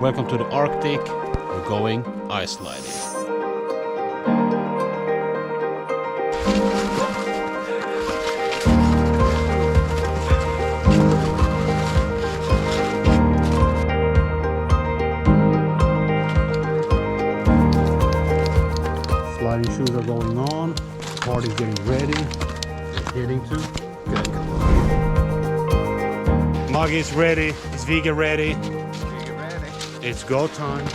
Welcome to the Arctic. We're going ice sliding. Sliding shoes are going on. Party's getting ready. Heading to good. Maggie's ready. Is Vegan ready? Vegan ready. It's go time.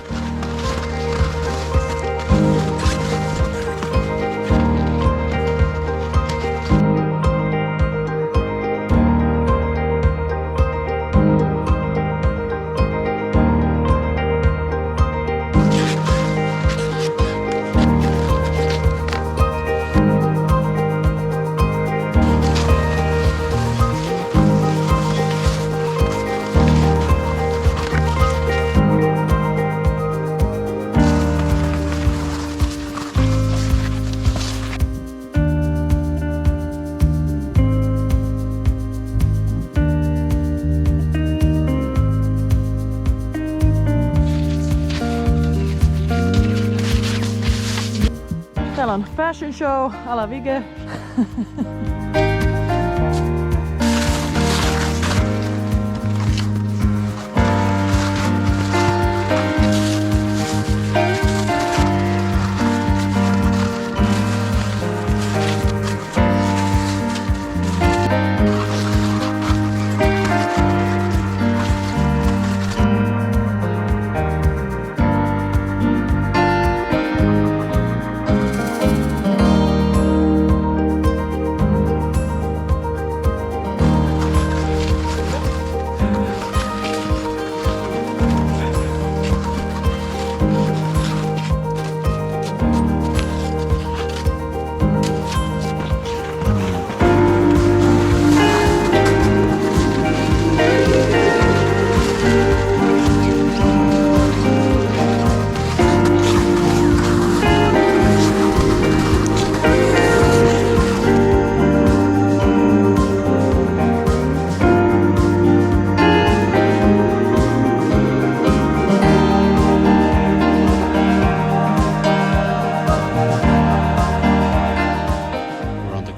Täällä on fashion show, ala Vige.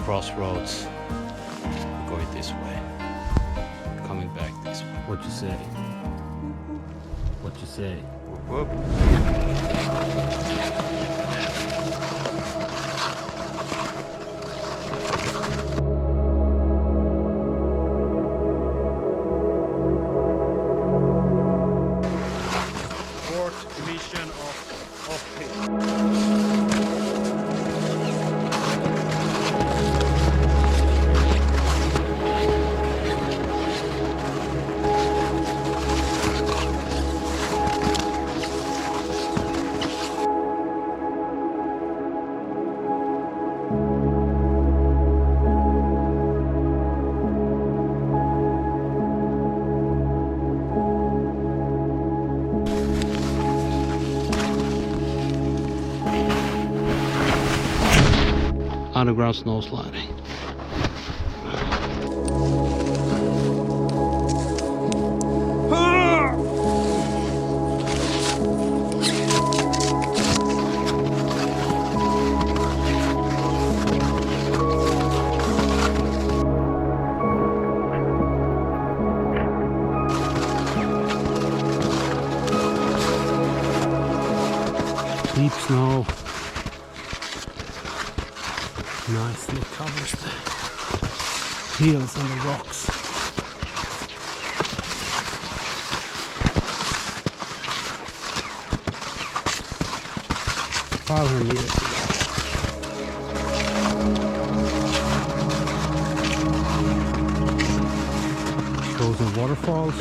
Crossroads. We're going this way. Coming back this way. What you say? What you say? Whoop. Fourth emission of pit. Underground snow sliding. Deep snow. Nicely covers the hills and the rocks. $500 shows the waterfalls.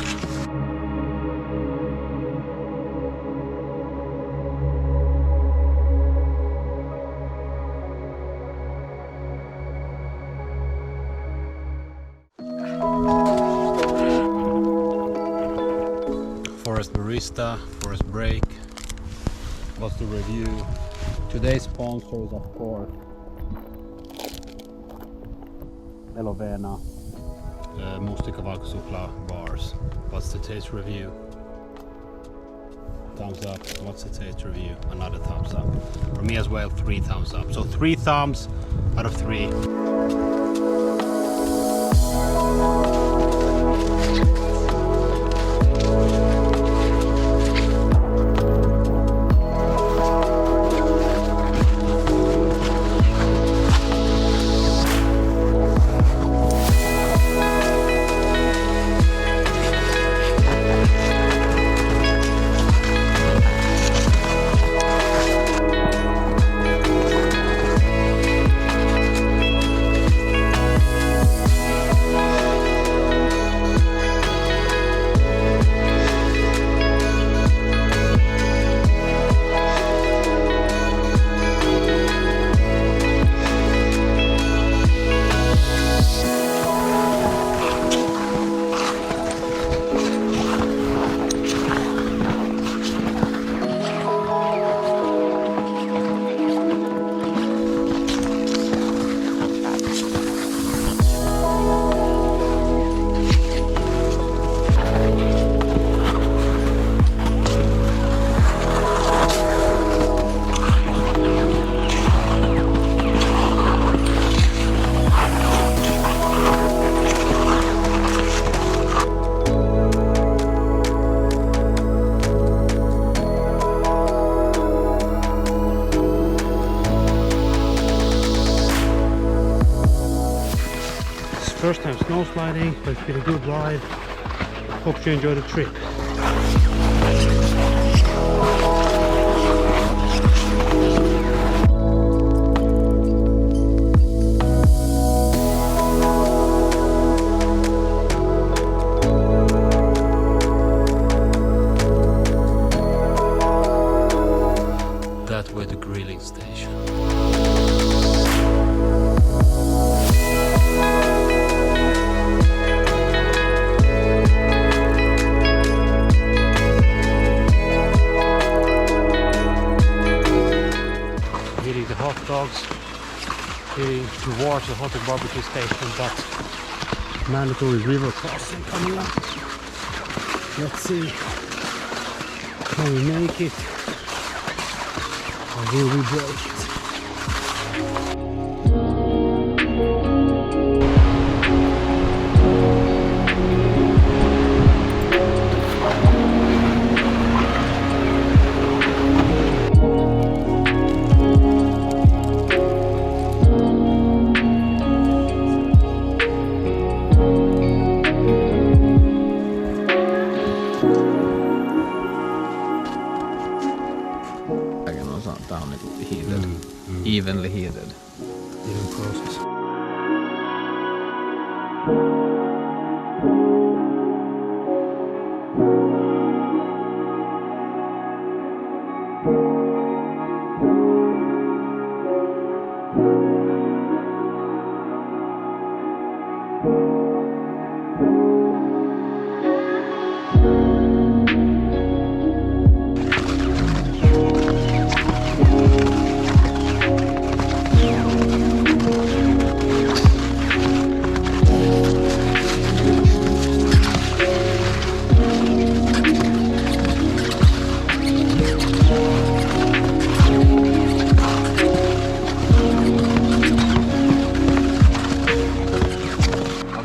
Forest barista, forest break. What's the review? Today's sponsor is of course Elovena Mustika Valkosuklaa bars. What's the taste review? thumbs up. What's it say to review? Another thumbs up. For me as well, 3 thumbs up. So 3 thumbs out of 3. First time snow sliding, but it's been a good ride. Hope you enjoy the trip. That way the grilling station. Eating the hot dogs, heading towards the hot dog barbecue station, but mandatory river crossing coming up. Let's see, can we make it, or will we break it? Tää on niinku heated. Evenly heated. Even process.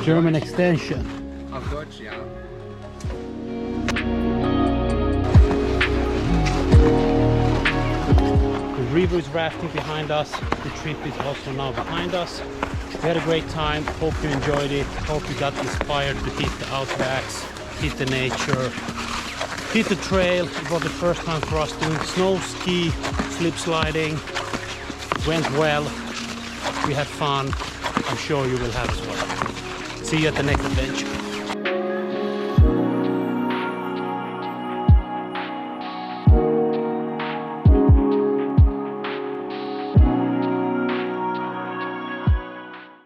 German extension. Untouched, yeah. The river is rafting behind us. The trip is also now behind us. We had a great time. Hope you enjoyed it. Hope you got inspired to hit the outbacks, hit the nature, hit the trail. It was the first time for us doing snow ski, slip sliding. Went well. We had fun. I'm sure you will have as well. See you at the next adventure.